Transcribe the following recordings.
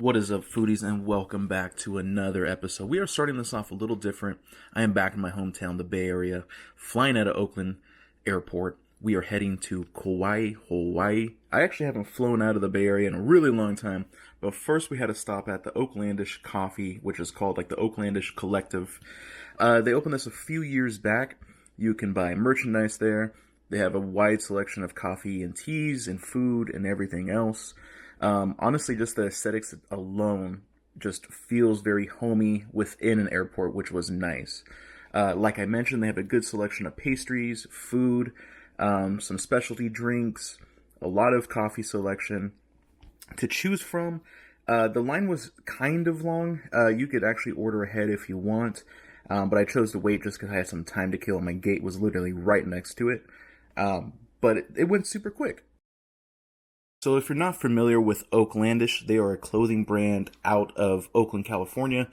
What is up, foodies, and welcome back to another episode. We are starting this off a little different. I am back in my hometown, the Bay Area, flying out of Oakland Airport. We are heading to Kauai, Hawaii. I actually haven't flown out of the Bay Area in a really long time, but first we had to stop at the Oaklandish Coffee, which is called like the Oaklandish Collective. They opened this a few years back. You can buy merchandise there. They have a wide selection of coffee and teas and food and everything else. Honestly, just the aesthetics alone just feels very homey within an airport, which was nice. Like I mentioned, they have a good selection of pastries, food, some specialty drinks, a lot of coffee selection to choose from. The line was kind of long. You could actually order ahead if you want, but I chose to wait just because I had some time to kill and my gate was literally right next to it. But it went super quick. So if you're not familiar with Oaklandish, they are a clothing brand out of Oakland, California,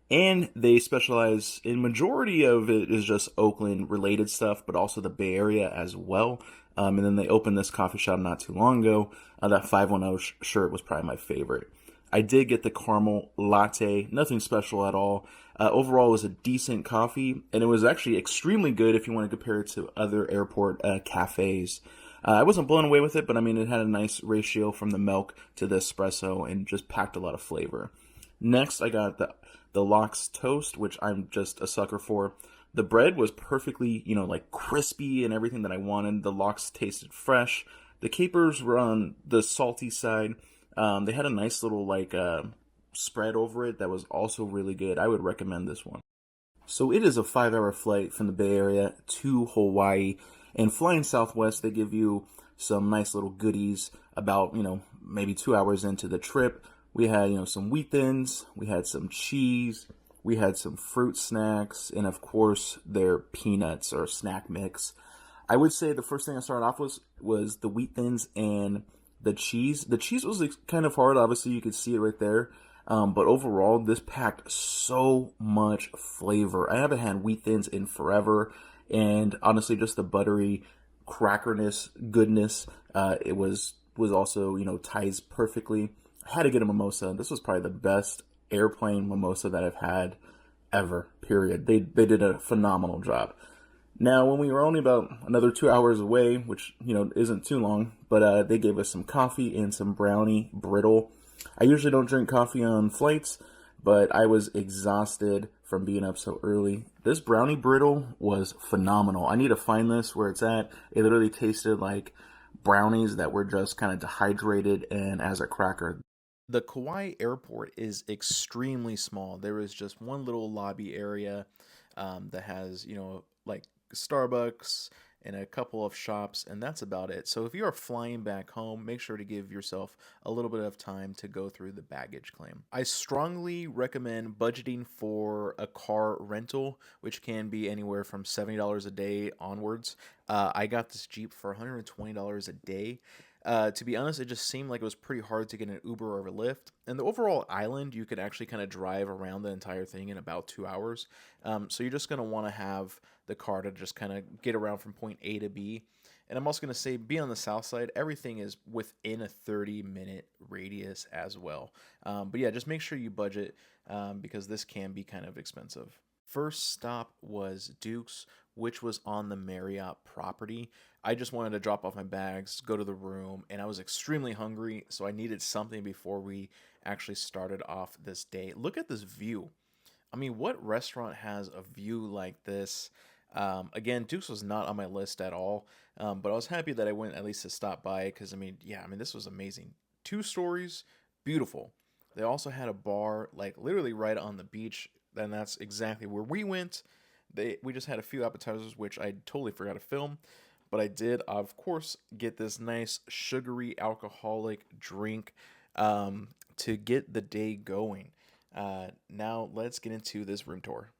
and they specialize in majority of it is just Oakland related stuff, but also the Bay Area as well. And then they opened this coffee shop not too long ago. That 510 shirt was probably my favorite. I did get the caramel latte, nothing special at all. Overall, it was a decent coffee, and it was actually extremely good if you want to compare it to other airport cafes. I wasn't blown away with it, but I mean, it had a nice ratio from the milk to the espresso and just packed a lot of flavor. Next, I got the lox toast, which I'm just a sucker for. The bread was perfectly, like crispy and everything that I wanted. The lox tasted fresh. The capers were on the salty side. They had a nice little spread over it that was also really good. I would recommend this one. So it is a 5-hour flight from the Bay Area to Hawaii. And flying Southwest, they give you some nice little goodies about, maybe 2 hours into the trip. We had, some wheat thins, we had some cheese, we had some fruit snacks, and of course, their peanuts or snack mix. I would say the first thing I started off was the wheat thins and the cheese. The cheese was kind of hard, obviously, you could see it right there. But overall, this packed so much flavor. I haven't had wheat thins in forever. And honestly, just the buttery crackerness, goodness, it was also, ties perfectly. I had to get a mimosa. This was probably the best airplane mimosa that I've had ever, period. They did a phenomenal job. Now, when we were only about another 2 hours away, which, isn't too long, but they gave us some coffee and some brownie brittle. I usually don't drink coffee on flights, but I was exhausted from being up so early. This brownie brittle was phenomenal. I need to find this where it's at. It literally tasted like brownies that were just kind of dehydrated and as a cracker. The Kauai airport is extremely small. There is just one little lobby area that has, like Starbucks and a couple of shops, and that's about it. So if you are flying back home, make sure to give yourself a little bit of time to go through the baggage claim. I strongly recommend budgeting for a car rental, which can be anywhere from $70 a day onwards. I got this Jeep for $120 a day. To be honest, it just seemed like it was pretty hard to get an Uber or a Lyft. And the overall island, you could actually kind of drive around the entire thing in about 2 hours. So you're just going to want to have the car to just kind of get around from point A to B. And I'm also going to say, be on the Southside, everything is within a 30-minute radius as well. But yeah, just make sure you budget because this can be kind of expensive. First stop was Duke's, which was on the Marriott property. I just wanted to drop off my bags, go to the room, and I was extremely hungry, so I needed something before we actually started off this day. Look at this view. I mean, what restaurant has a view like this? Again, Duke's was not on my list at all, but I was happy that I went at least to stop by because, this was amazing. 2 stories, beautiful. They also had a bar, like, literally right on the beach, and that's exactly where we went. We just had a few appetizers, which I totally forgot to film. But I did, of course, get this nice sugary alcoholic drink to get the day going. Now let's get into this room tour.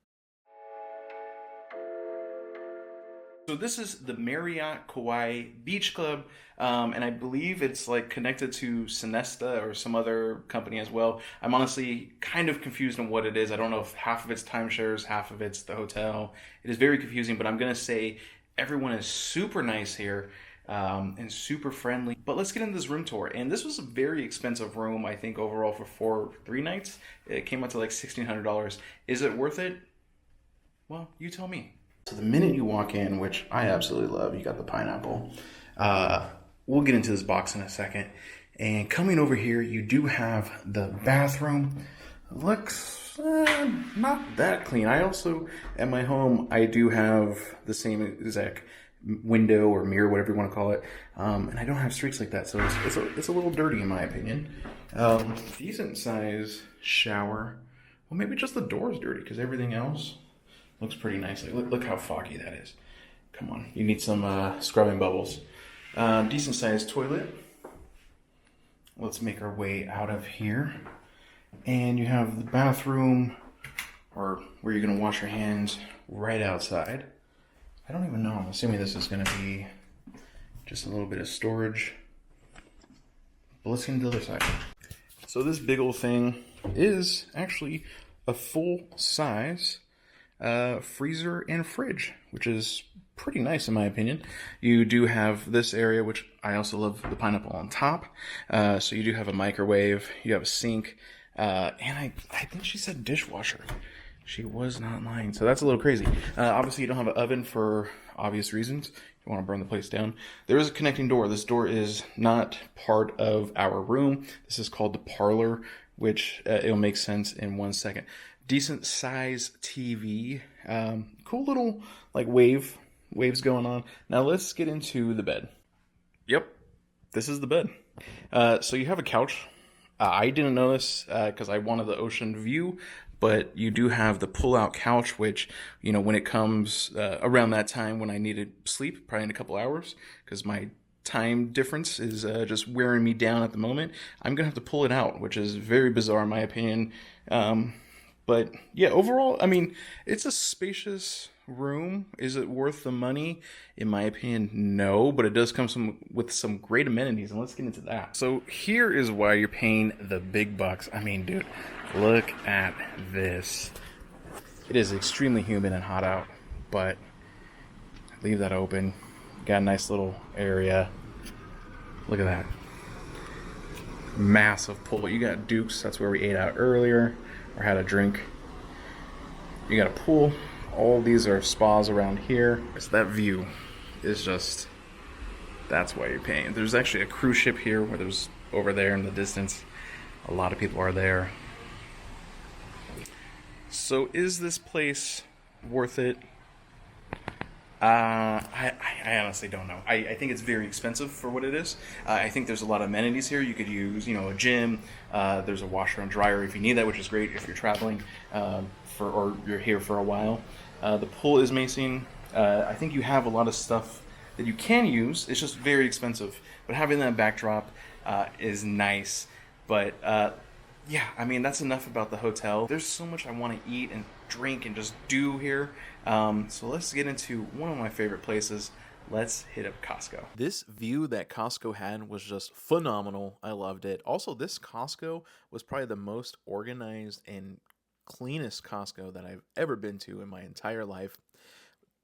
So this is the Marriott Kauai Beach Club, and I believe it's like connected to Sonesta or some other company as well. I'm honestly kind of confused on what it is. I don't know if half of it's timeshares, half of it's the hotel. It is very confusing, but I'm going to say everyone is super nice here. and super friendly. But let's get into this room tour. And this was a very expensive room, I think, overall for 3 nights. It came out to like $1,600. Is it worth it? Well, you tell me. So the minute you walk in, which I absolutely love, you got the pineapple. We'll get into this box in a second. And coming over here, you do have the bathroom. Looks not that clean. I also, at my home, I do have the same exact window or mirror, whatever you want to call it. And I don't have streaks like that, so it's a little dirty in my opinion. Decent size shower. Well, maybe just the door's dirty because everything else looks pretty nicely. Look how foggy that is. Come on, you need some scrubbing bubbles. Decent sized toilet. Let's make our way out of here. And you have the bathroom, or where you're going to wash your hands, right outside. I don't even know. I'm assuming this is going to be just a little bit of storage. But let's get into the other side. So this big old thing is actually a full-size freezer and fridge, which is pretty nice in my opinion. You do have this area, which I also love the pineapple on top. So you do have a microwave, you have a sink, and I think she said dishwasher. She was not lying, so that's a little crazy. Obviously you don't have an oven for obvious reasons. You want to burn the place down. There is a connecting door. This door is not part of our room. This is called the parlor, which it'll make sense in 1 second. Decent size TV. Cool little like waves going on. Now let's get into the bed. Yep, this is the bed. So you have a couch. I didn't know this because I wanted the ocean view, but you do have the pull-out couch, which, you know, when it comes around that time when I needed sleep, probably in a couple hours, because my time difference is just wearing me down at the moment, I'm gonna have to pull it out, which is very bizarre in my opinion. But yeah, overall, I mean, it's a spacious room. Is it worth the money? In my opinion, no, but it does come with some great amenities, and let's get into that. So here is why you're paying the big bucks. I mean, dude, look at this. It is extremely humid and hot out, but leave that open. Got a nice little area. Look at that. Massive pool. You got Duke's, that's where we ate out earlier, or had a drink. You got a pool. All these are spas around here. So that view is just, that's why you're paying. There's actually a cruise ship here where there's over there in the distance. A lot of people are there. So is this place worth it? I honestly don't know. I think it's very expensive for what it is. I think there's a lot of amenities here. You could use, you know, a gym. There's a washer and dryer if you need that, which is great if you're traveling or you're here for a while. The pool is amazing. I think you have a lot of stuff that you can use. It's just very expensive. But having that backdrop is nice. But yeah, I mean, that's enough about the hotel. There's so much I want to eat and drink and just do here. So let's get into one of my favorite places. Let's hit up Costco. This view that Costco had was just phenomenal. I loved it. Also, this Costco was probably the most organized and cleanest Costco that I've ever been to in my entire life.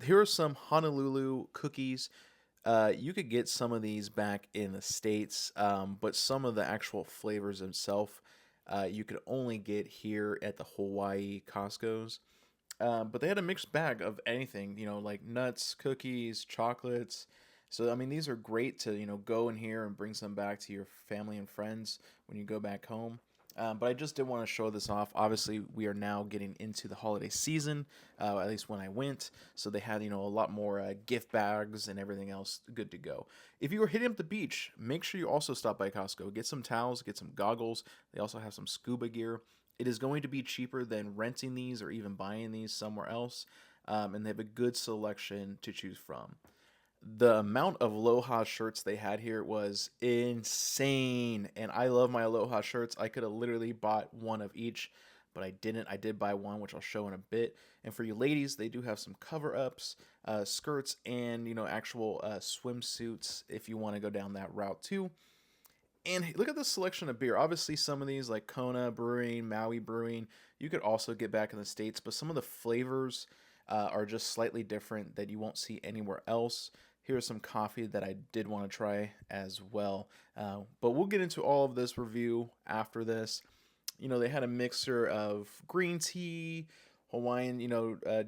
Here are some Honolulu cookies. You could get some of these back in the States, but some of the actual flavors themselves you could only get here at the Hawaii Costco's. But they had a mixed bag of anything, you know, like nuts, cookies, chocolates. So, I mean, these are great to, you know, go in here and bring some back to your family and friends when you go back home. But I just did want to show this off. Obviously, we are now getting into the holiday season, at least when I went. So they had, you know, a lot more gift bags and everything else good to go. If you are hitting up the beach, make sure you also stop by Costco. Get some towels, get some goggles. They also have some scuba gear. It is going to be cheaper than renting these or even buying these somewhere else. And they have a good selection to choose from. The amount of Aloha shirts they had here was insane. And I love my Aloha shirts. I could have literally bought one of each, but I didn't. I did buy one, which I'll show in a bit. And for you ladies, they do have some cover-ups, skirts, and, you know, actual swimsuits if you want to go down that route too. And look at the selection of beer. Obviously, some of these like Kona Brewing, Maui Brewing, you could also get back in the States, but some of the flavors are just slightly different that you won't see anywhere else. here's some coffee that I did want to try as well. But we'll get into all of this review after this. They had a mixer of green tea, Hawaiian,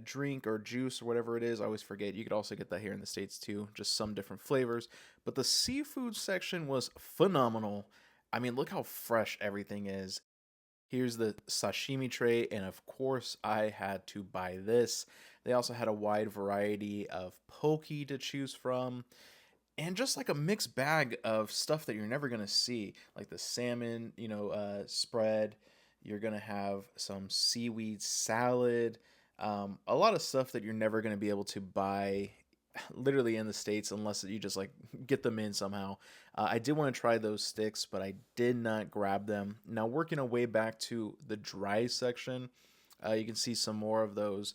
drink or juice or whatever it is. I always forget. You could also get that here in the States too, just some different flavors. But the seafood section was phenomenal. I mean, look how fresh everything is. Here's the sashimi tray, and of course, I had to buy this. They also had a wide variety of poke to choose from, and just like a mixed bag of stuff that you're never gonna see, like the salmon, spread. You're gonna have some seaweed salad, a lot of stuff that you're never gonna be able to buy, literally in the States, unless you just like get them in somehow. I did want to try those sticks, but I did not grab them. Now, working our way back to the dry section, you can see some more of those,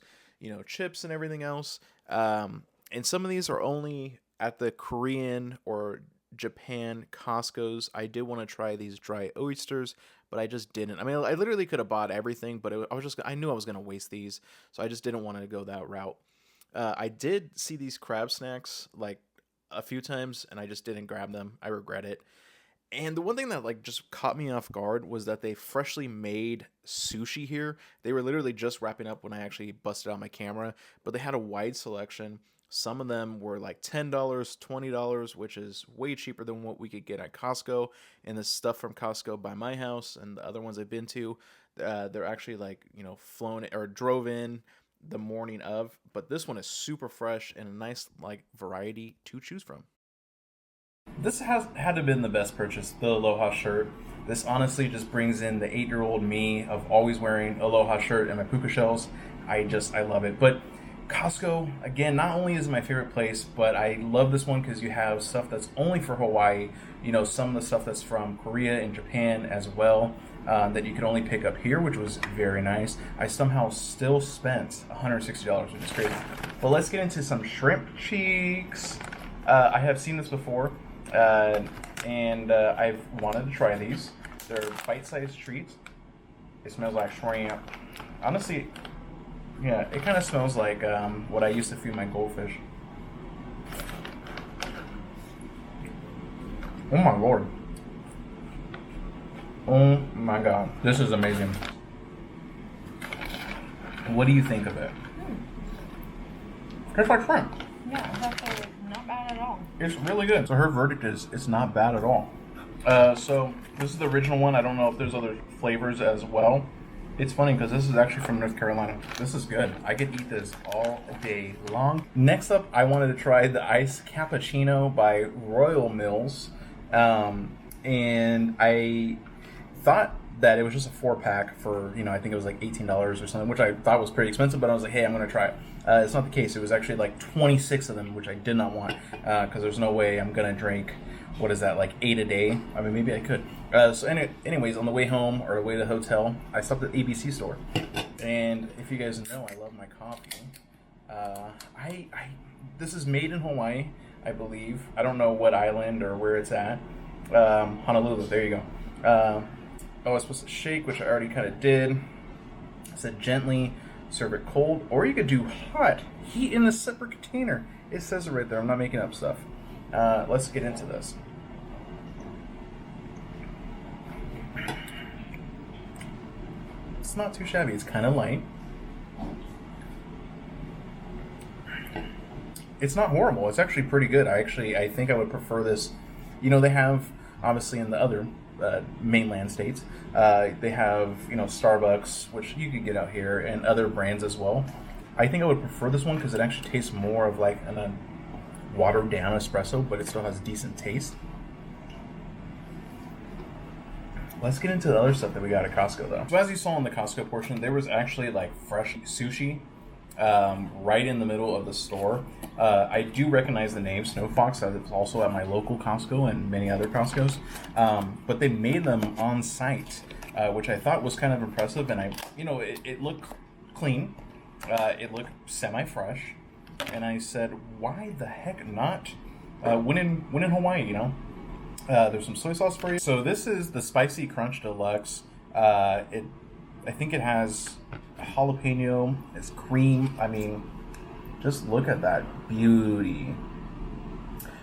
chips and everything else. And some of these are only at the Korean or Japan Costco's. I did want to try these dry oysters, but I just didn't. I mean, I literally could have bought everything, but I knew I was going to waste these, so I just didn't want to go that route. I did see these crab snacks like a few times, and I just didn't grab them. I regret it. And the one thing that like just caught me off guard was that they freshly made sushi here. They were literally just wrapping up when I actually busted out my camera, but they had a wide selection. Some of them were like $10, $20, which is way cheaper than what we could get at Costco. And the stuff from Costco by my house and the other ones I've been to, they're actually like, flown or drove in the morning of. But this one is super fresh and a nice like variety to choose from. This had to have been the best purchase, the Aloha shirt. This honestly just brings in the 8-year-old me of always wearing Aloha shirt and my puka shells. I love it. But Costco, again, not only is it my favorite place, but I love this one because you have stuff that's only for Hawaii. Some of the stuff that's from Korea and Japan as well, that you could only pick up here, which was very nice. I somehow still spent $160, which is crazy. But let's get into some shrimp cheeks. I have seen this before, and I've wanted to try these. They're bite-sized treats. It smells like shrimp. Honestly, yeah, it kind of smells like what I used to feed my goldfish. Oh my lord. Oh my god. This is amazing. What do you think of it? Tastes like shrimp. Yeah, it's actually not bad at all. It's really good. So her verdict is it's not bad at all. So this is the original one. I don't know if there's other flavors as well. It's funny because this is actually from North Carolina. This is good. I could eat this all day long. Next up, I wanted to try the iced cappuccino by Royal Mills. And I thought that it was just a 4-pack for, I think it was like $18 or something, which I thought was pretty expensive, but I was like, hey, I'm going to try it. It's not the case. It was actually like 26 of them, which I did not want because there's no way I'm going to drink, what is that, like 8 a day? I mean, maybe I could. Anyways, on the way home or the way to the hotel, I stopped at the ABC store. And if you guys know, I love my coffee. This is made in Hawaii, I believe. I don't know what island or where it's at. Honolulu, there you go. I was supposed to shake, which I already kind of did. It said gently serve it cold, or you could do hot. Heat in a separate container. It says it right there. I'm not making up stuff. Let's get into this. It's not too shabby. It's kind of light. It's not horrible. It's actually pretty good. I think I would prefer this. They have, obviously, in the other mainland states, they have, Starbucks, which you could get out here, and other brands as well. I think I would prefer this one because it actually tastes more of like a watered down espresso, but it still has decent taste. Let's get into the other stuff that we got at Costco, though. So as you saw in the Costco portion, there was actually like fresh sushi right in the middle of the store. I do recognize the name Snow Fox. It's also at my local Costco and many other Costco's. But they made them on site, which I thought was kind of impressive. And it looked clean. It looked semi-fresh. And I said, why the heck not? When in Hawaii, there's some soy sauce for you. So this is the Spicy Crunch Deluxe. I think it has jalapeno, it's cream. I mean, just look at that beauty.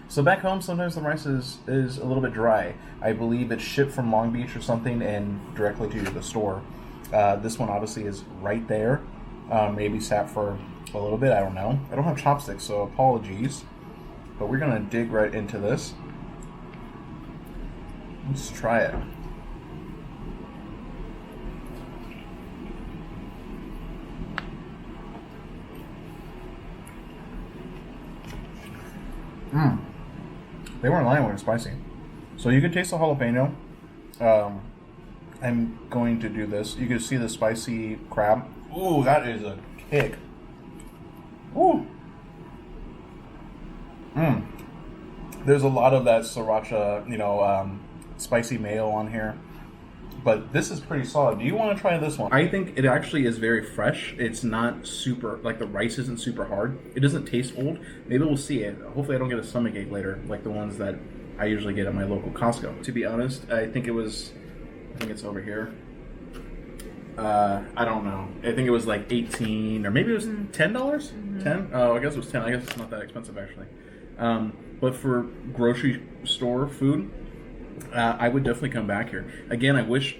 So back home, sometimes the rice is a little bit dry. I believe it's shipped from Long Beach or something and directly to the store. This one obviously is right there. Maybe sat for a little bit. I don't know. I don't have chopsticks, so apologies. But we're gonna dig right into this. Let's try it. They weren't lying when it's spicy. So you can taste the jalapeno. I'm going to do this. You can see the spicy crab. Ooh, that is a kick. Ooh. There's a lot of that sriracha, spicy mayo on here. But this is pretty solid. Do you want to try this one? I think it actually is very fresh. It's not super, like the rice isn't super hard. It doesn't taste old. Maybe we'll see it. Hopefully I don't get a stomachache later, like the ones that I usually get at my local Costco. To be honest, I think it's over here. I don't know. I think it was like 18 or maybe it was $10? 10? Oh, I guess it was 10. I guess it's not that expensive actually. But for grocery store food, I would definitely come back here. Again, I wish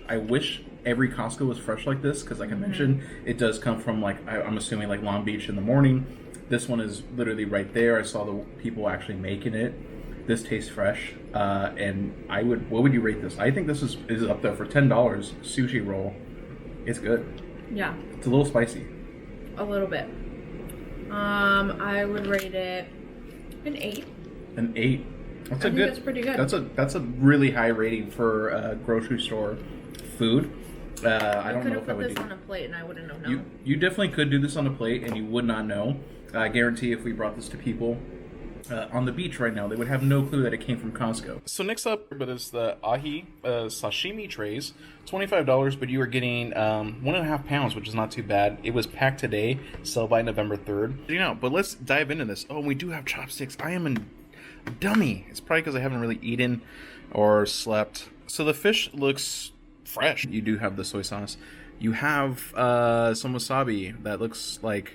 every Costco was fresh like this because, like I mentioned, it does come from I'm assuming like Long Beach in the morning. This one is literally right there. I saw the people actually making it. This tastes fresh, and what would you rate this? I think this is up there for $10. Sushi roll. It's good. Yeah. It's a little spicy. A little bit. I would rate it an 8. An 8. That's I think that's pretty good. That's a really high rating for grocery store food. I don't know if I would do this on a plate and I wouldn't have known. You definitely could do this on a plate and you would not know. I guarantee if we brought this to people on the beach right now, they would have no clue that it came from Costco. So next up is the ahi sashimi trays. $25, but you are getting 1.5 pounds, which is not too bad. It was packed today, sell by November 3rd. But let's dive into this. Oh, we do have chopsticks. I am a dummy. It's probably because I haven't really eaten or slept. So the fish looks fresh. You do have the soy sauce. You have some wasabi that looks like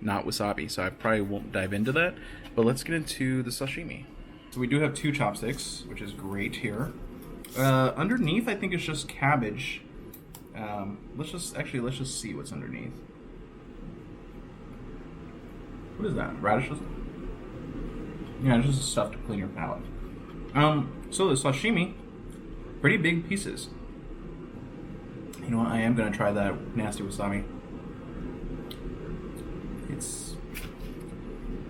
not wasabi, so I probably won't dive into that. But let's get into the sashimi. So we do have 2 chopsticks, which is great here. Underneath, I think it's just cabbage. Let's just see what's underneath. What is that? Radishes? Yeah, it's just stuff to clean your palate. So the sashimi, pretty big pieces. You know what? I am gonna try that nasty wasabi. It's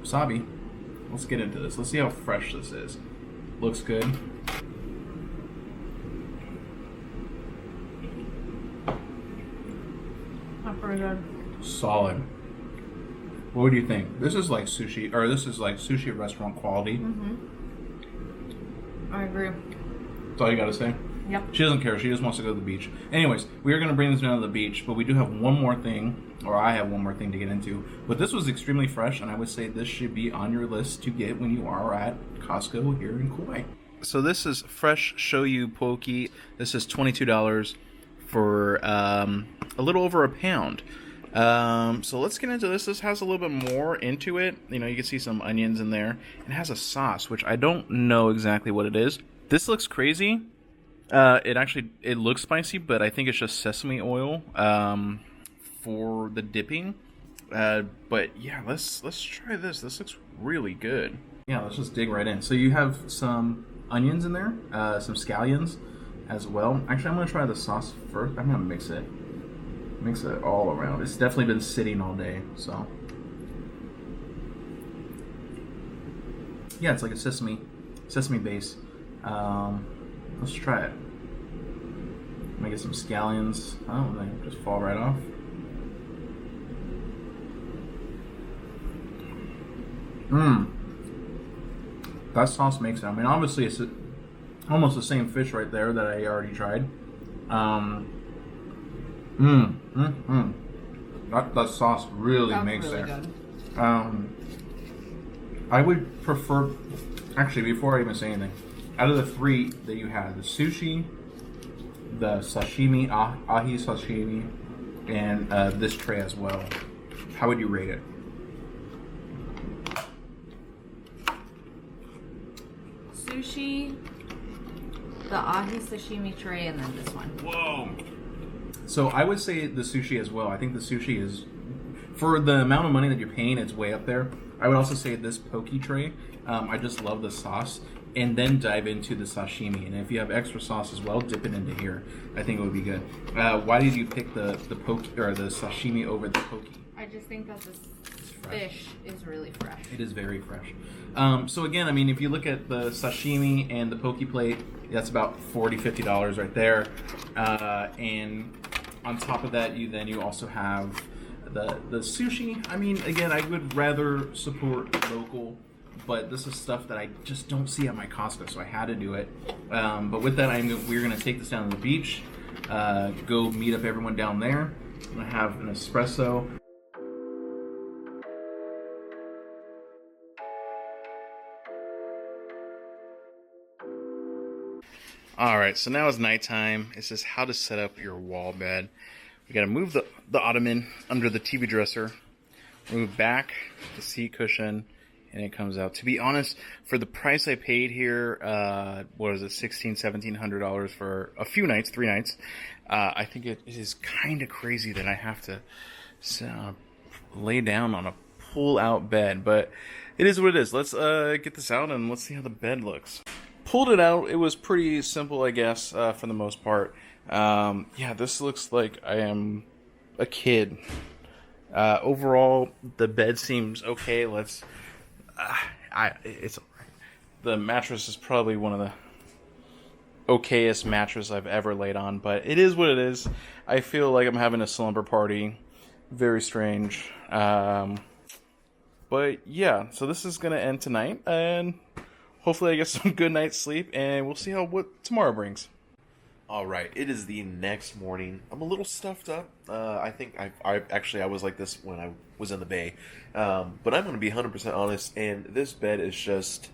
wasabi. Let's get into this. Let's see how fresh this is. Looks good. Not very good. Solid. What would you think? This is like sushi, or this is like sushi restaurant quality. I agree. That's all you gotta say? Yep. She doesn't care. She just wants to go to the beach. Anyways, we are going to bring this down to the beach, but we do have one more thing, or I have one more thing to get into. But this was extremely fresh, and I would say this should be on your list to get when you are at Costco here in Kauai. So this is fresh shoyu poke. This is $22 for a little over a pound. So let's get into this. This has a little bit more into it. You can see some onions in there. It has a sauce, which I don't know exactly what it is. This looks crazy. It looks spicy, but I think it's just sesame oil for the dipping. But yeah, let's try this. This looks really good. Yeah, let's just dig right in. So you have some onions in there, some scallions as well. Actually, I'm gonna try the sauce first. I'm gonna mix it all around. It's definitely been sitting all day, so yeah, it's like a sesame base. Let's try it. I'm gonna get some scallions. Oh, they just fall right off. That sauce makes it. I mean, obviously it's almost the same fish right there that I already tried. That sauce really makes it. Good. I would prefer, actually, before I even say anything, out of the 3 that you had, the sushi, the sashimi, ahi sashimi, and this tray as well, how would you rate it? sushi, the ahi sashimi tray, and then this one. Whoa. So I would say the sushi as well. I think the sushi is, for the amount of money that you're paying, it's way up there. I would also say this poke tray. I just love the sauce. And then dive into the sashimi. And if you have extra sauce as well, dip it into here. I think it would be good. Why did you pick the poke or the sashimi over the poke? I just think that this fish is really fresh. It is very fresh. So again, I mean, if you look at the sashimi and the poke plate, that's about $40, $50 right there. And on top of that, you also have the sushi. I mean, again, I would rather support local, but this is stuff that I just don't see at my Costco, so I had to do it. But with that, we're going to take this down to the beach, go meet up everyone down there. I'm going to have an espresso. All right, so now it's nighttime. It says how to set up your wall bed. We got to move the ottoman under the TV dresser, move back the seat cushion, and it comes out. To be honest, for the price I paid here, what is it, $1,700 for a few nights, 3 nights. I think it is kind of crazy that I have to lay down on a pull-out bed, but it is what it is. Let's get this out and let's see how the bed looks. Pulled it out. It was pretty simple, I guess, for the most part. Yeah, this looks like I am a kid. Overall, the bed seems okay. It's alright. The mattress is probably one of the okayest mattresses I've ever laid on, but it is what it is. I feel like I'm having a slumber party. Very strange. But yeah, so this is gonna end tonight, and hopefully I get some good night's sleep, and we'll see what tomorrow brings. Alright, it is the next morning. I'm a little stuffed up. I think I was like this when I was in the Bay. But I'm going to be 100% honest, and this bed is just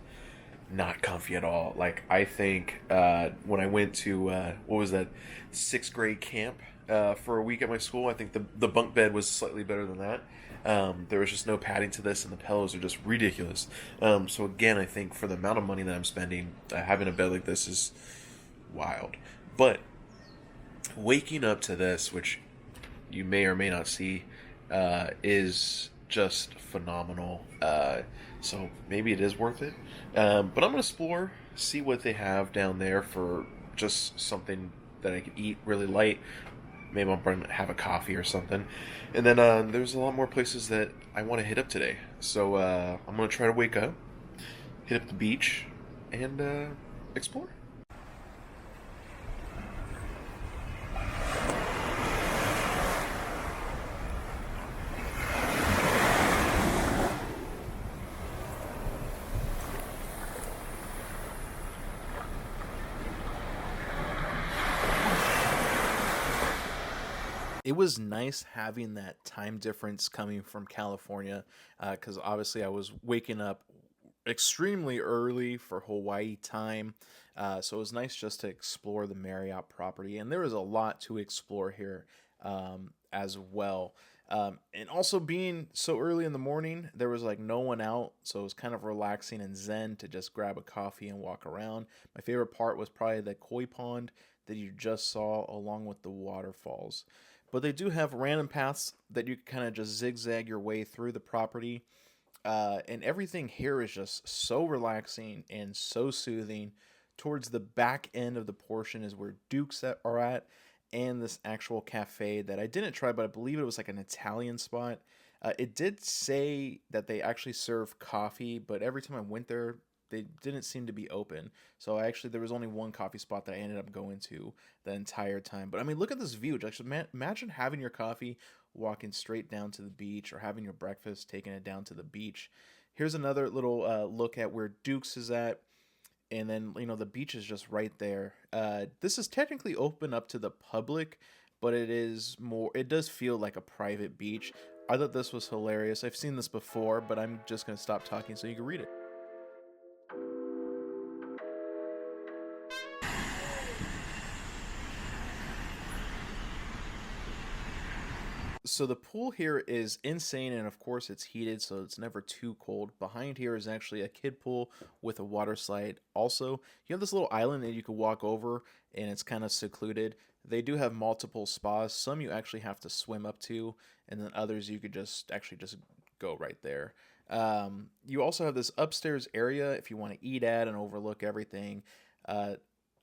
not comfy at all. Like, I think when I went to, 6th grade camp for a week at my school, I think the bunk bed was slightly better than that. There was just no padding to this, and the pillows are just ridiculous. So again, I think for the amount of money that I'm spending, having a bed like this is wild. But waking up to this, which you may or may not see, is just phenomenal. So maybe it is worth it. But I'm going to explore, see what they have down there for just something that I can eat really light. Maybe I'll have a coffee or something. And then there's a lot more places that I want to hit up today. So I'm going to try to wake up, hit up the beach, and explore. It was nice having that time difference coming from California, because obviously I was waking up extremely early for Hawaii time. So it was nice just to explore the Marriott property. And there was a lot to explore here as well. And also being so early in the morning, there was like no one out. So it was kind of relaxing and zen to just grab a coffee and walk around. My favorite part was probably the koi pond that you just saw along with the waterfalls. But they do have random paths that you can kind of just zigzag your way through the property. And everything here is just so relaxing and so soothing. Towards the back end of the portion is where Duke's are at, and this actual cafe that I didn't try, but I believe it was like an Italian spot. It did say that they actually serve coffee, but every time I went there, they didn't seem to be open. So there was only one coffee spot that I ended up going to the entire time. But I mean, look at this view. Just imagine having your coffee, walking straight down to the beach, or having your breakfast, taking it down to the beach. Here's another little look at where Duke's is at. And then, the beach is just right there. This is technically open up to the public, but it does feel like a private beach. I thought this was hilarious. I've seen this before, but I'm just going to stop talking so you can read it. So the pool here is insane, and of course it's heated, so it's never too cold. Behind here is actually a kid pool with a water slide. Also, you have this little island that you can walk over, and it's kind of secluded. They do have multiple spas. Some you actually have to swim up to, and then others you could just go right there. You also have this upstairs area if you want to eat at and overlook everything. Uh,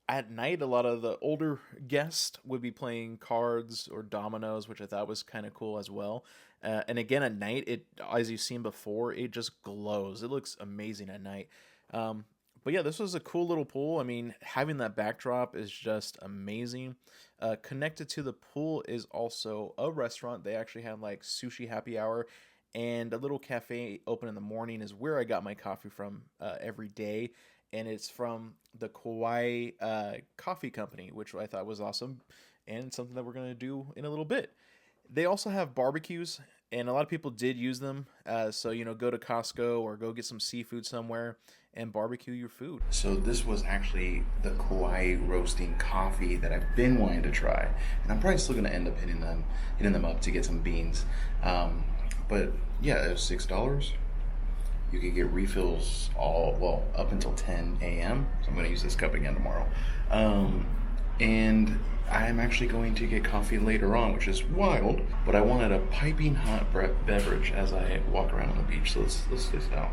at night, a lot of the older guests would be playing cards or dominoes, which I thought was kind of cool as well. And again, at night, it, as you've seen before, it just glows. It looks amazing at night. But yeah, this was a cool little pool. I mean, having that backdrop is just amazing. Connected to the pool is also a restaurant. They actually have like sushi happy hour, and a little cafe open in the morning is where I got my coffee from every day, and it's from the Kauai Coffee Company, which I thought was awesome, and something that we're gonna do in a little bit. They also have barbecues, and a lot of people did use them. So go to Costco or go get some seafood somewhere and barbecue your food. So this was actually the Kauai roasting coffee that I've been wanting to try, and I'm probably still gonna end up hitting them up to get some beans. But yeah, it was $6. You could get refills up until 10 a.m. So I'm going to use this cup again tomorrow. And I'm actually going to get coffee later on, which is wild. But I wanted a piping hot beverage as I walk around on the beach. So let's do this out.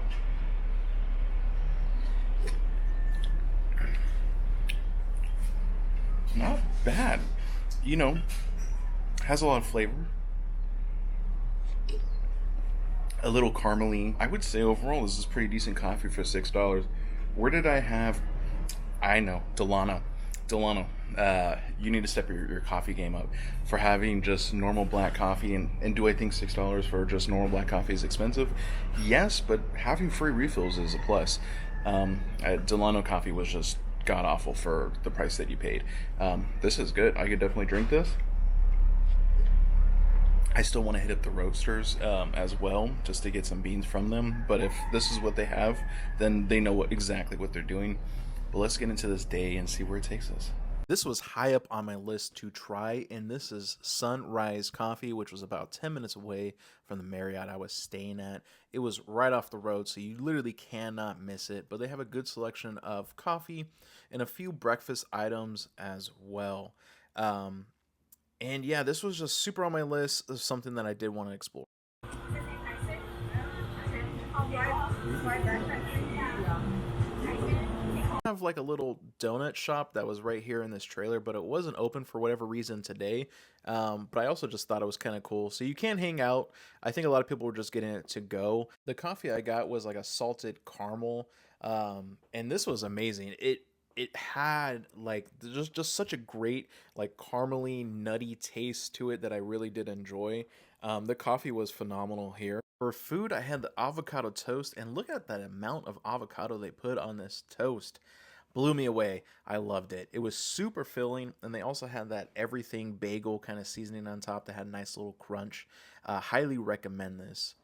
Not bad. Has a lot of flavor. A little caramely. I would say overall this is pretty decent coffee for $6. Where did I have? I know, Delano. You need to step your coffee game up for having just normal black coffee. And do I think $6 for just normal black coffee is expensive? Yes, but having free refills is a plus. Delano coffee was just god awful for the price that you paid. This is good. I could definitely drink this. I still want to hit up the roasters as well, just to get some beans from them. But if this is what they have, then they know exactly what they're doing. But let's get into this day and see where it takes us. This was high up on my list to try, and this is Sunrise Coffee, which was about 10 minutes away from the Marriott I was staying at. It was right off the road, so you literally cannot miss it. But they have a good selection of coffee and a few breakfast items as well. And yeah, this was just super on my list of something that I did want to explore. I have like a little donut shop that was right here in this trailer, but it wasn't open for whatever reason today. But I also just thought it was kind of cool. So you can hang out. I think a lot of people were just getting it to go. The coffee I got was like a salted caramel, and this was amazing. It had like just such a great like caramely nutty taste to it that I really did enjoy. The coffee was phenomenal here. For food, I had the avocado toast, and look at that amount of avocado they put on this toast. Blew me away. I loved it. It was super filling, and they also had that everything bagel kind of seasoning on top that had a nice little crunch. Highly recommend this.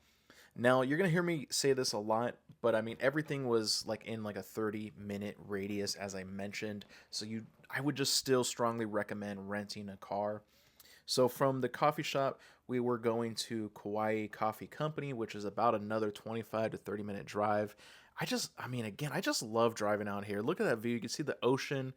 Now, you're going to hear me say this a lot, but I mean, everything was like in like a 30-minute radius, as I mentioned. So I would just still strongly recommend renting a car. So from the coffee shop, we were going to Kauai Coffee Company, which is about another 25 to 30-minute drive. I just love driving out here. Look at that view. You can see the ocean.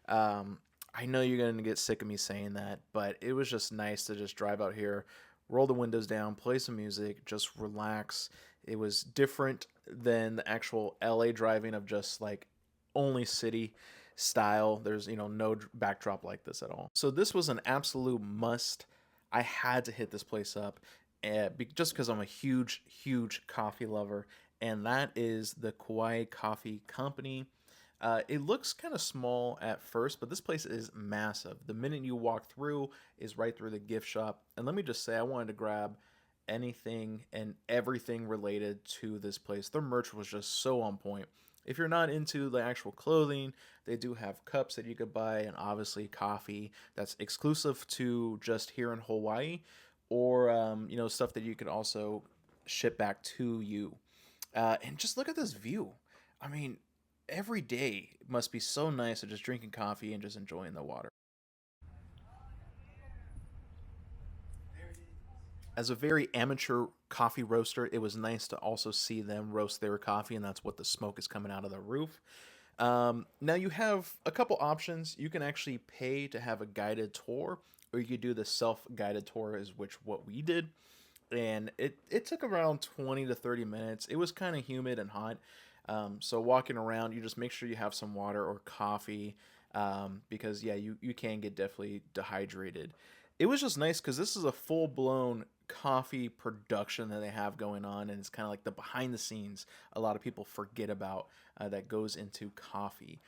I know you're going to get sick of me saying that, but it was just nice to just drive out here, roll the windows down, play some music, just relax. It was different than the actual LA driving of just like only city style. There's, no backdrop like this at all. So this was an absolute must. I had to hit this place up just because I'm a huge, huge coffee lover. And that is the Kauai Coffee Company. It looks kind of small at first, but this place is massive. The minute you walk through is right through the gift shop. And let me just say, I wanted to grab anything and everything related to this place. Their merch was just so on point. If you're not into the actual clothing, they do have cups that you could buy, and obviously coffee that's exclusive to just here in Hawaii, or stuff that you could also ship back to you. And just look at this view. I mean, every day must be so nice of just drinking coffee and just enjoying the water. As a very amateur coffee roaster, it was nice to also see them roast their coffee, and that's what the smoke is coming out of the roof. Now you have a couple options. You can actually pay to have a guided tour, or you could do the self-guided tour, is which what we did. And it took around 20 to 30 minutes. It was kind of humid and hot. So walking around, you just make sure you have some water or coffee, because yeah, you can get definitely dehydrated. It was just nice because this is a full blown coffee production that they have going on, and it's kind of like the behind the scenes a lot of people forget about, that goes into coffee.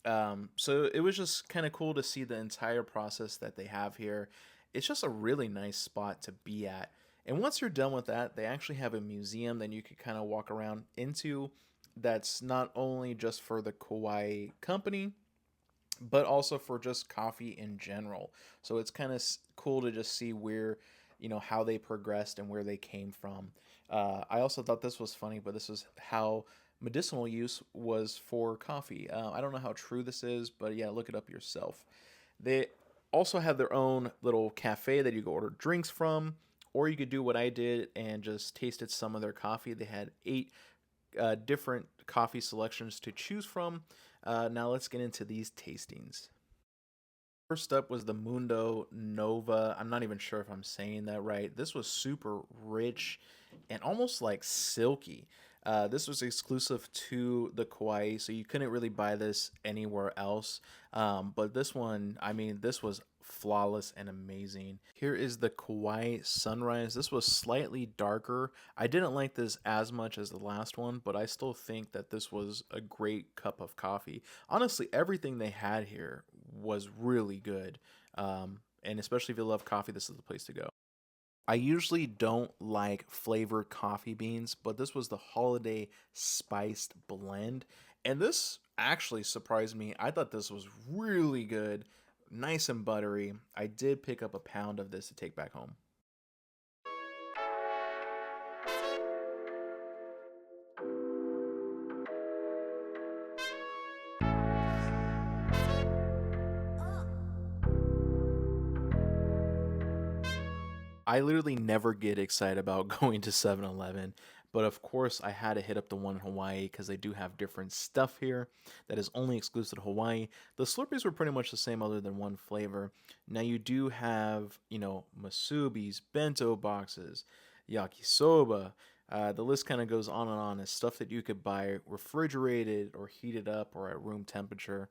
So it was just kind of cool to see the entire process that they have here. It's just a really nice spot to be at. And once you're done with that, they actually have a museum that you could kind of walk around into, that's not only just for the Kauai company, but also for just coffee in general. So it's kind of cool to just see where, how they progressed and where they came from. I also thought this was funny, but this is how medicinal use was for coffee. I don't know how true this is, but yeah, look it up yourself. They also have their own little cafe that you can order drinks from, or you could do what I did and just tasted some of their coffee. They had 8 different coffee selections to choose from. Now let's get into these tastings. First up was the Mundo Nova. I'm not even sure if I'm saying that right. This was super rich and almost like silky. This was exclusive to the Kauai, so you couldn't really buy this anywhere else. But this one, I mean, this was flawless and amazing. Here is the Kauai Sunrise. This was slightly darker. I didn't like this as much as the last one, but I still think that this was a great cup of coffee. Honestly, everything they had here was really good. And especially if you love coffee, this is the place to go. I usually don't like flavored coffee beans, but this was the holiday spiced blend. And this actually surprised me. I thought this was really good, nice and buttery. I did pick up a pound of this to take back home. I literally never get excited about going to 7-Eleven, but of course I had to hit up the one in Hawaii because they do have different stuff here that is only exclusive to Hawaii. The Slurpees were pretty much the same other than one flavor. Now you do have, musubis, bento boxes, yakisoba. The list kind of goes on and on. It's stuff that you could buy refrigerated or heated up or at room temperature.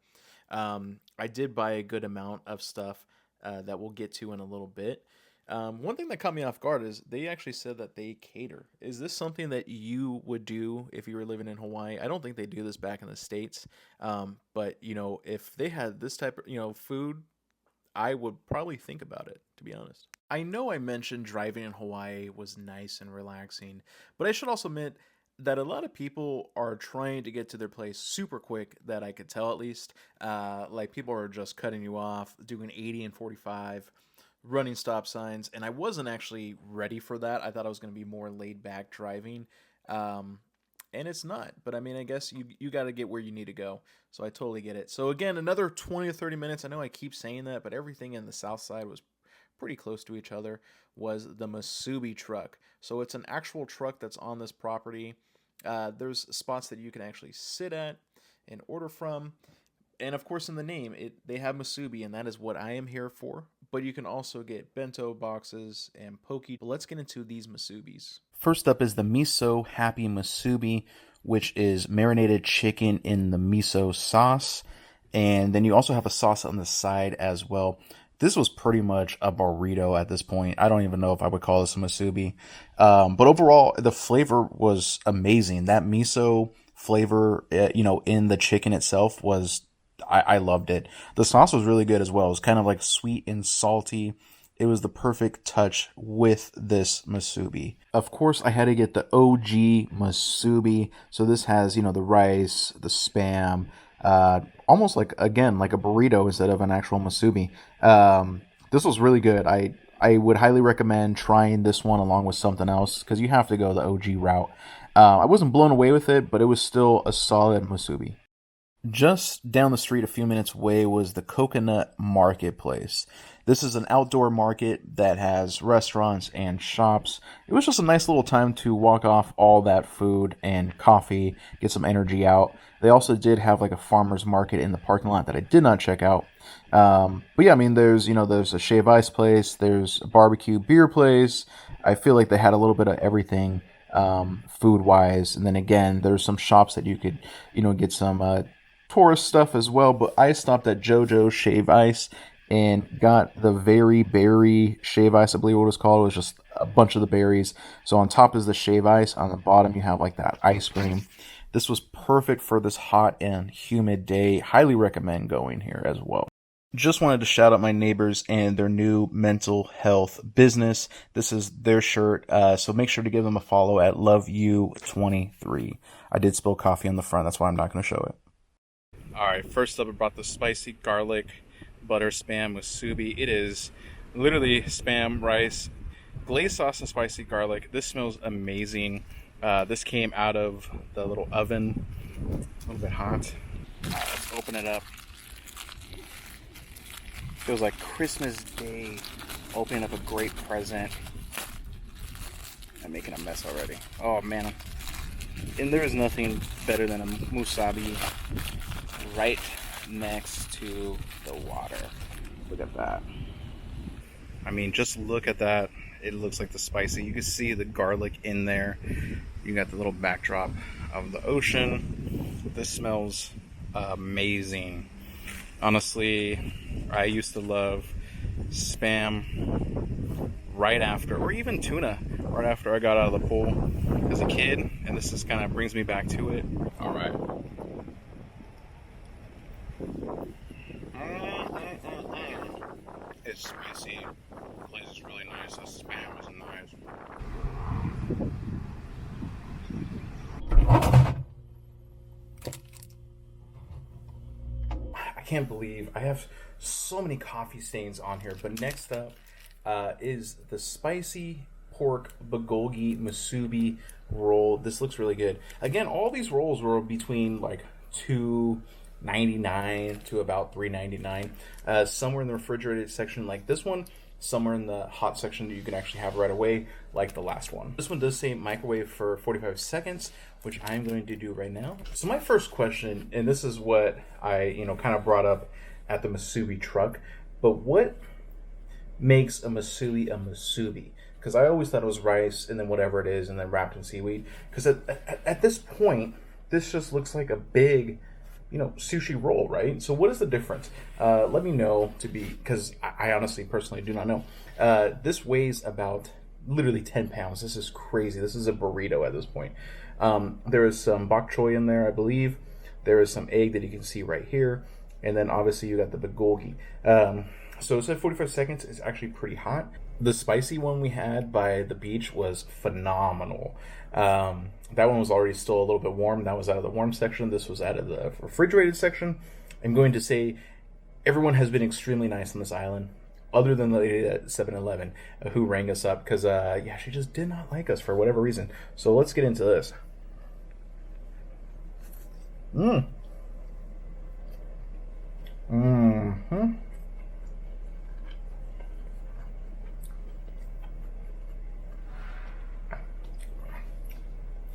I did buy a good amount of stuff that we'll get to in a little bit. One thing that caught me off guard is they actually said that they cater. Is this something that you would do if you were living in Hawaii? I don't think they do this back in the States. But if they had this type of, food, I would probably think about it, to be honest. I know I mentioned driving in Hawaii was nice and relaxing, but I should also admit that a lot of people are trying to get to their place super quick, that I could tell at least. Like people are just cutting you off, doing 80 and 45, running stop signs, and I wasn't actually ready for that. I thought I was going to be more laid back driving, and it's not. But I mean, I guess you got to get where you need to go, so I totally get it. So again, another 20 to 30 minutes. I know I keep saying that, but everything in the Southside was pretty close to each other. Was the musubi truck. So it's an actual truck that's on this property. There's spots that you can actually sit at and order from. And of course, in the name, they have musubi, and that is what I am here for. But you can also get bento boxes and poke. But let's get into these musubis. First up is the miso happy musubi, which is marinated chicken in the miso sauce. And then you also have a sauce on the side as well. This was pretty much a burrito at this point. I don't even know if I would call this a musubi. But overall, the flavor was amazing. That miso flavor, in the chicken itself was... I loved it. The sauce was really good as well. It was kind of like sweet and salty. It was the perfect touch with this musubi. Of course, I had to get the OG musubi. So this has, the rice, the spam, almost like a burrito instead of an actual musubi. This was really good. I would highly recommend trying this one along with something else because you have to go the OG route. I wasn't blown away with it, but it was still a solid musubi. Just down the street, a few minutes away, was the Coconut Marketplace. This is an outdoor market that has restaurants and shops. It was just a nice little time to walk off all that food and coffee, get some energy out. They also did have like a farmer's market in the parking lot that I did not check out. But yeah, I mean, there's a shave ice place, there's a barbecue beer place. I feel like they had a little bit of everything food wise, and then again, there's some shops that you could get some tourist stuff as well. But I stopped at JoJo's Shave Ice and got the very berry shave ice, I believe what it was called. It was just a bunch of the berries. So on top is the shave ice. On the bottom you have like that ice cream. This was perfect for this hot and humid day. Highly recommend going here as well. Just wanted to shout out my neighbors and their new mental health business. This is their shirt, so make sure to give them a follow at LoveYou23. I did spill coffee on the front, that's why I'm not going to show it. Alright, first up I brought the spicy garlic butter spam musubi. It is literally spam, rice, glazed sauce, and spicy garlic. This smells amazing. This came out of the little oven, a little bit hot. Let's open it up. Feels like Christmas Day, opening up a great present. I'm making a mess already. Oh man. And there is nothing better than a musubi right next to the water. Look at that. I mean, just look at that. It looks like the spicy. You can see the garlic in there. You got the little backdrop of the ocean. This smells amazing. Honestly, I used to love spam right after, or even tuna right after I got out of the pool as a kid, and this just kind of brings me back to it. All right. It's spicy. The place is really nice. The spam is nice. I can't believe I have so many coffee stains on here. But next up is the spicy pork bulgogi musubi roll. This looks really good. Again, all these rolls were between like $2.99 to about $3.99. Somewhere in the refrigerated section like this one, somewhere in the hot section that you can actually have right away like the last one. This one does say microwave for 45 seconds, which I'm going to do right now. So my first question, and this is what I kind of brought up at the musubi truck, but what makes a musubi? Because I always thought it was rice and then whatever it is and then wrapped in seaweed. Because at this point, this just looks like a big sushi roll, right? So what is the difference? Let me know, because I honestly personally do not know. This weighs about literally 10 pounds. This is crazy. This is a burrito at this point. There is some bok choy in there, I believe. There is some egg that you can see right here. And then obviously you got the bulgogi. So it said 45 seconds. It's actually pretty hot. The spicy one we had by the beach was phenomenal. That one was already still a little bit warm. That was out of the warm section. This was out of the refrigerated section. I'm going to say everyone has been extremely nice on this island, other than the lady at 7-Eleven who rang us up because, she just did not like us for whatever reason. So let's get into this.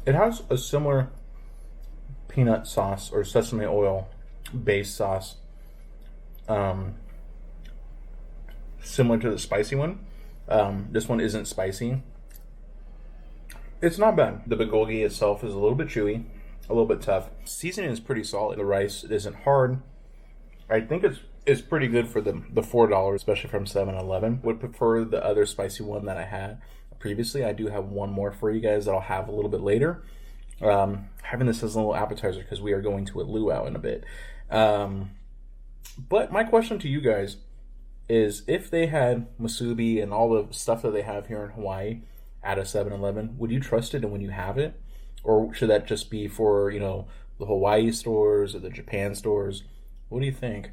It has a similar peanut sauce or sesame oil based sauce, similar to the spicy one. This one isn't spicy. It's not bad. The bulgogi itself is a little bit chewy, a little bit tough. Seasoning is pretty solid. The rice isn't hard. I think it's pretty good for the $4, especially from 7-Eleven. Would prefer the other spicy one that I had previously. I do have one more for you guys that I'll have a little bit later. Having this as a little appetizer because we are going to a luau in a bit. But my question to you guys is, if they had musubi and all the stuff that they have here in Hawaii at a 7-Eleven, would you trust it and when you have it? Or should that just be for, the Hawaii stores or the Japan stores? What do you think?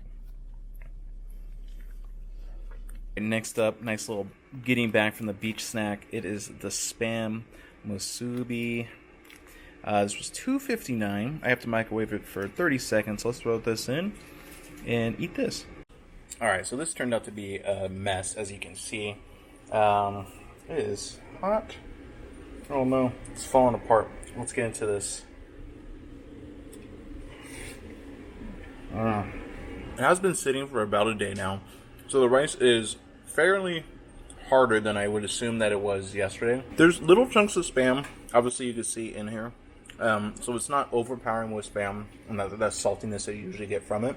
Next up, nice little getting back from the beach snack. It is the spam musubi. This was $2.59. I have to microwave it for 30 seconds. Let's throw this in and eat this. Alright, so this turned out to be a mess, as you can see. It is hot. Oh no, it's falling apart. Let's get into this. It has been sitting for about a day now. So the rice is fairly harder than I would assume that it was yesterday. There's little chunks of Spam, obviously you can see in here. So it's not overpowering with Spam and that saltiness that you usually get from it.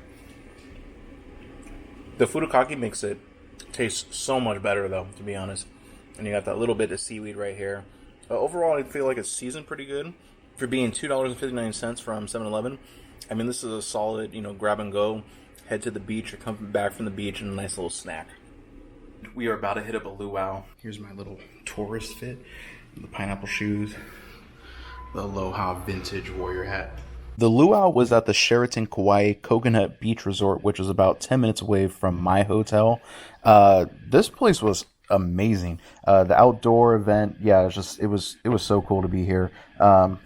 The furikake makes it taste so much better though, to be honest. And you got that little bit of seaweed right here. Overall, I feel like it's seasoned pretty good. For being $2.59 from 7-Eleven, I mean, this is a solid, grab and go. Head to the beach or come back from the beach and a nice little snack. We are about to hit up a luau. Here's my little tourist fit. The pineapple shoes. The Aloha vintage warrior hat. The luau was at the Sheraton Kauai Coconut Beach Resort, which was about 10 minutes away from my hotel. This place was amazing. The outdoor event, yeah, it was so cool to be here.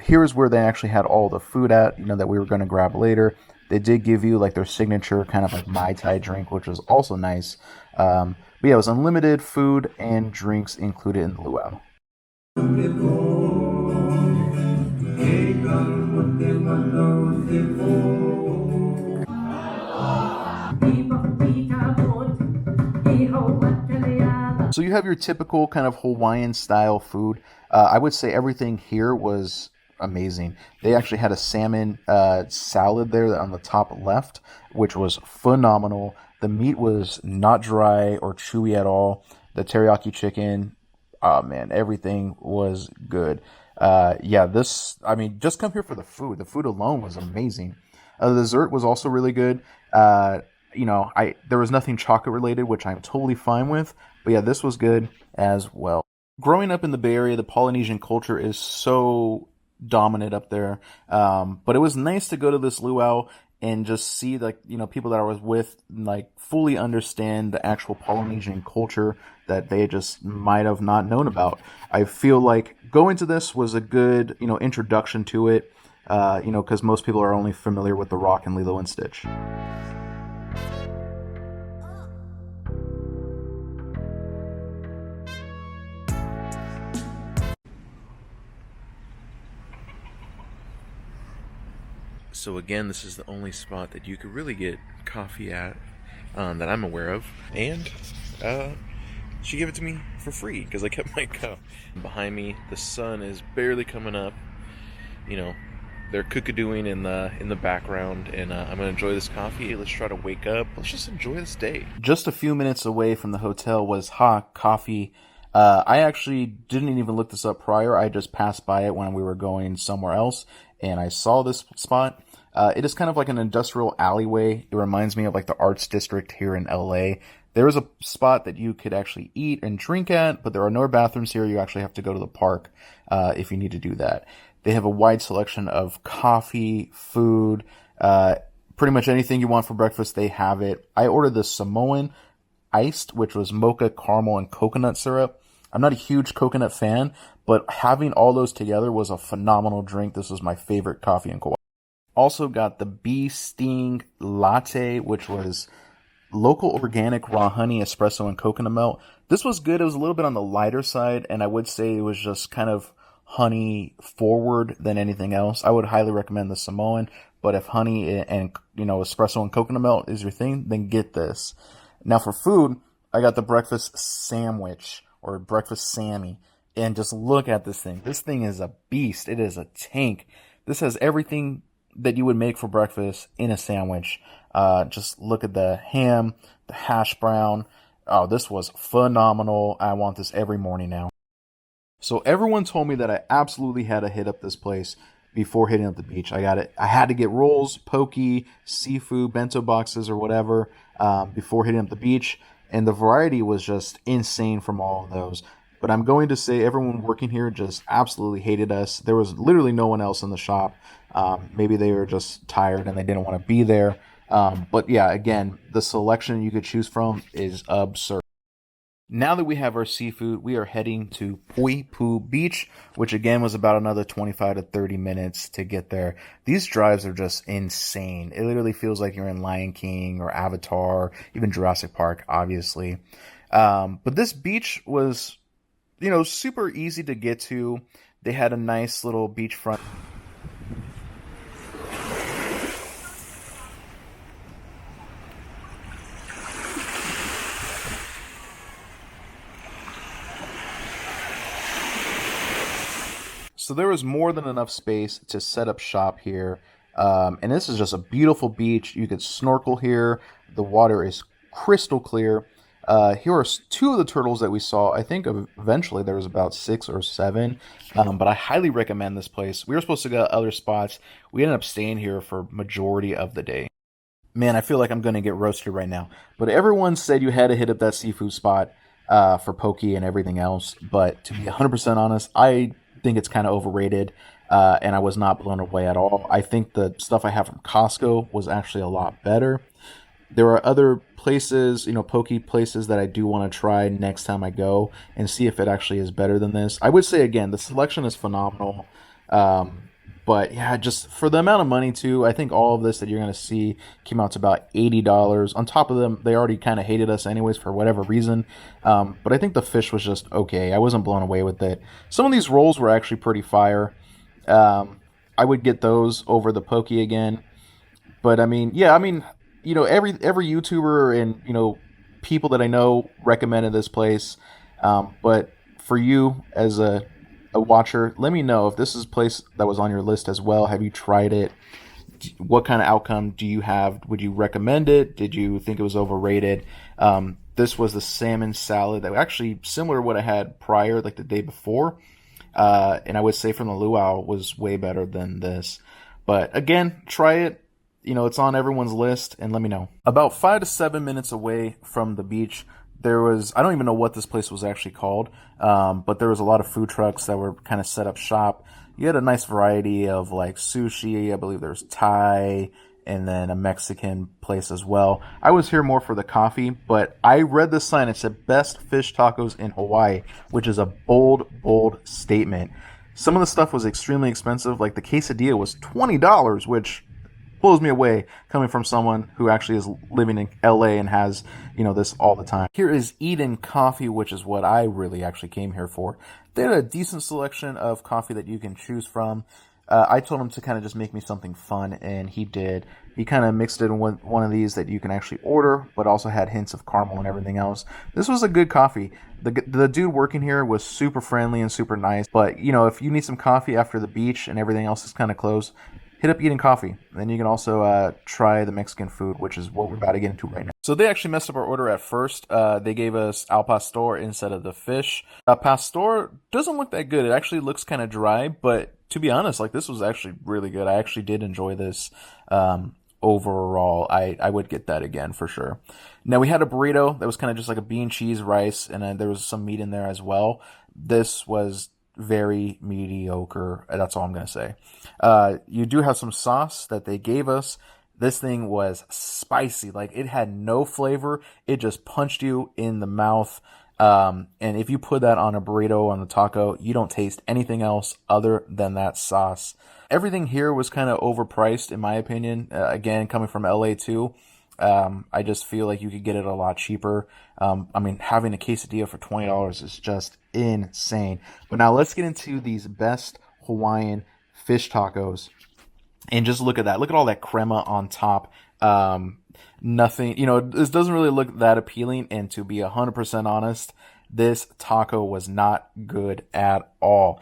Here's where they actually had all the food at, that we were going to grab later. They did give you like their signature kind of like Mai Tai drink, which was also nice. But yeah, it was unlimited food and drinks included in the luau. So you have your typical kind of Hawaiian style food. I would say everything here was amazing. They actually had a salmon salad there on the top left, which was phenomenal. The meat was not dry or chewy at all. The teriyaki chicken, oh man, everything was good. Just come here for the food. The food alone was amazing. The dessert was also really good. There was nothing chocolate related, which I'm totally fine with. But yeah, this was good as well. Growing up in the Bay Area, the Polynesian culture is so dominant up there. But it was nice to go to this luau and just see people that I was with fully understand the actual Polynesian culture that they just might have not known about. I feel like going to this was a good, introduction to it, because most people are only familiar with The Rock and Lilo and Stitch. So again, this is the only spot that you could really get coffee at that I'm aware of. And she gave it to me for free because I kept my cup. Behind me, the sun is barely coming up. They're cookadooing in the background. And I'm going to enjoy this coffee. Let's try to wake up. Let's just enjoy this day. Just a few minutes away from the hotel was Ha Coffee. I actually didn't even look this up prior. I just passed by it when we were going somewhere else. And I saw this spot. It is kind of like an industrial alleyway. It reminds me of like the Arts District here in LA. There is a spot that you could actually eat and drink at, but there are no bathrooms here. You actually have to go to the park if you need to do that. They have a wide selection of coffee, food, pretty much anything you want for breakfast, they have it. I ordered the Samoan iced, which was mocha, caramel, and coconut syrup. I'm not a huge coconut fan, but having all those together was a phenomenal drink. This was my favorite coffee in Kauai. Also got the Bee Sting Latte, which was local organic raw honey, espresso, and coconut milk. This was good. It was a little bit on the lighter side, and I would say it was just kind of honey forward than anything else. I would highly recommend the Samoan, but if honey and espresso and coconut milk is your thing, then get this. Now for food, I got the breakfast sandwich or breakfast Sammy, and just look at this thing. This thing is a beast. It is a tank. This has everything that you would make for breakfast in a sandwich. Just look at the ham, the hash brown. Oh, this was phenomenal. I want this every morning now. So everyone told me that I absolutely had to hit up this place before hitting up the beach. I had to get rolls, poke, seafood, bento boxes, or whatever before hitting up the beach. And the variety was just insane from all of those. But I'm going to say everyone working here just absolutely hated us. There was literally no one else in the shop. Maybe they were just tired and they didn't want to be there. But yeah, again, the selection you could choose from is absurd. Now that we have our seafood, we are heading to Poipu Beach, which again was about another 25 to 30 minutes to get there. These drives are just insane. It literally feels like you're in Lion King or Avatar, even Jurassic Park, obviously. But this beach was, super easy to get to. They had a nice little beachfront. So there was more than enough space to set up shop here. And this is just a beautiful beach. You could snorkel here. The water is crystal clear. Here are two of the turtles that we saw. I think eventually there was about 6 or 7. But I highly recommend this place. We were supposed to go to other spots. We ended up staying here for majority of the day. Man, I feel like I'm going to get roasted right now. But everyone said you had to hit up that seafood spot for poke and everything else. But to be 100% honest, I think it's kind of overrated, and I was not blown away at all. I think the stuff I have from Costco was actually a lot better. There are other places, poke places that I do want to try next time I go and see if it actually is better than this. I would say, again, the selection is phenomenal. But yeah, just for the amount of money too, I think all of this that you're going to see came out to about $80. On top of them, they already kind of hated us anyways for whatever reason. But I think the fish was just okay. I wasn't blown away with it. Some of these rolls were actually pretty fire. I would get those over the poke again. But every YouTuber and, people that I know recommended this place. But for you as a watcher, let me know if this is a place that was on your list as well. Have you tried it? What kind of outcome do you have? Would you recommend it? Did you think it was overrated? This was the salmon salad that was actually similar to what I had prior, like the day before. And I would say from the luau was way better than this. But again, try it. It's on everyone's list, and let me know. About 5 to 7 minutes away from the beach, there was, I don't even know what this place was actually called, but there was a lot of food trucks that were kind of set up shop. You had a nice variety of like sushi, I believe there's Thai, and then a Mexican place as well. I was here more for the coffee, but I read the sign. It said best fish tacos in Hawaii, which is a bold, bold statement. Some of the stuff was extremely expensive. Like the quesadilla was $20, which blows me away coming from someone who actually is living in LA and has, this all the time. Here is Eden Coffee, which is what I really actually came here for. They had a decent selection of coffee that you can choose from. I told him to kind of just make me something fun, and he did. He kind of mixed it in one of these that you can actually order, but also had hints of caramel and everything else. This was a good coffee. The dude working here was super friendly and super nice. But, if you need some coffee after the beach and everything else is kind of closed, hit up Eden Coffee. Then you can also try the Mexican food, which is what we're about to get into right now. So they actually messed up our order at first. They gave us al pastor instead of the fish. Pastor doesn't look that good. It actually looks kind of dry, but to be honest, this was actually really good. I actually did enjoy this overall. I would get that again for sure. Now we had a burrito that was kind of just like a bean, cheese, rice, and then there was some meat in there as well. This was very mediocre. That's all I'm going to say. You do have some sauce that they gave us. This thing was spicy. It had no flavor. It just punched you in the mouth. And if you put that on a burrito, on the taco, you don't taste anything else other than that sauce. Everything here was kind of overpriced, in my opinion. Again, coming from LA too. I just feel like you could get it a lot cheaper. Having a quesadilla for $20 is just insane. But now let's get into these best Hawaiian fish tacos. And just look at that. Look at all that crema on top. Nothing, this doesn't really look that appealing. And to be 100% honest, this taco was not good at all.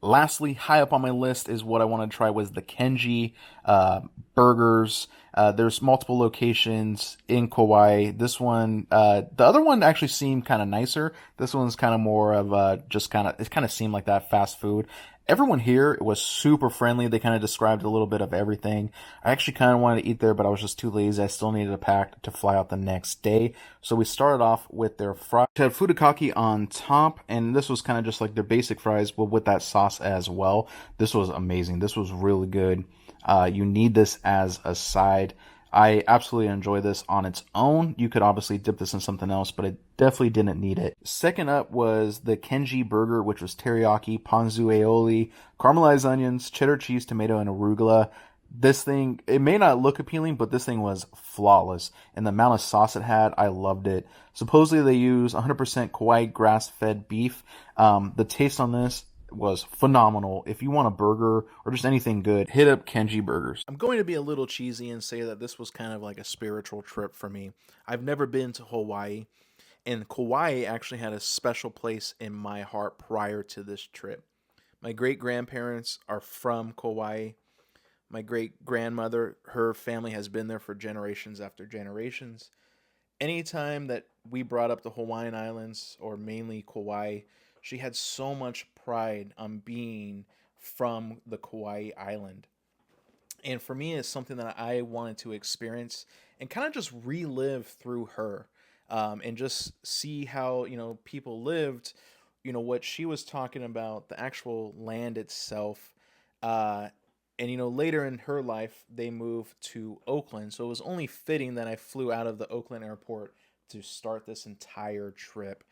Lastly, high up on my list is what I wanted to try was the Kenji burgers. There's multiple locations in Kauai. This one, the other one actually seemed kind of nicer. This one's kind of more of it kind of seemed like that fast food. Everyone here was super friendly. They kind of described a little bit of everything. I actually kind of wanted to eat there, but I was just too lazy. I still needed a pack to fly out the next day. So we started off with their fries. They had furikake on top, and this was kind of just like their basic fries, but with that sauce as well. This was amazing. This was really good. You need this as a side. I absolutely enjoy this on its own. You could obviously dip this in something else, but I definitely didn't need it. Second up was the Kenji burger, which was teriyaki, ponzu aioli, caramelized onions, cheddar cheese, tomato, and arugula. This thing, it may not look appealing, but this thing was flawless. And the amount of sauce it had, I loved it. Supposedly they use 100% Kauai grass-fed beef. The taste on this was phenomenal. If you want a burger or just anything good, hit up Kenji Burgers. I'm going to be a little cheesy and say that this was kind of like a spiritual trip for me. I've never been to Hawaii, and Kauai actually had a special place in my heart prior to this trip. My great-grandparents are from Kauai. My great-grandmother, her family has been there for generations after generations. Anytime that we brought up the Hawaiian Islands, or mainly Kauai, she had so much pride on being from the Kauai Island. And for me, it's something that I wanted to experience and kind of just relive through her, and just see how, people lived, what she was talking about, the actual land itself. And later in her life, they moved to Oakland. So it was only fitting that I flew out of the Oakland airport to start this entire trip.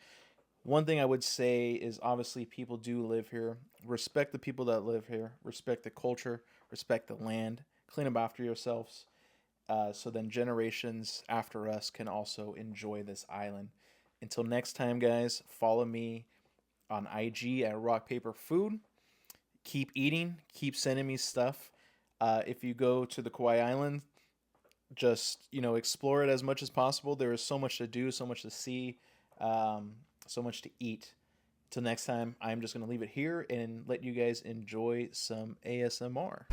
One thing I would say is obviously people do live here. Respect the people that live here. Respect the culture. Respect the land. Clean up after yourselves. So then generations after us can also enjoy this island. Until next time, guys, follow me on IG at RockPaperFood. Keep eating. Keep sending me stuff. If you go to the Kauai Island, just, explore it as much as possible. There is so much to do, so much to see. So much to eat. Till next time, I'm just going to leave it here and let you guys enjoy some ASMR.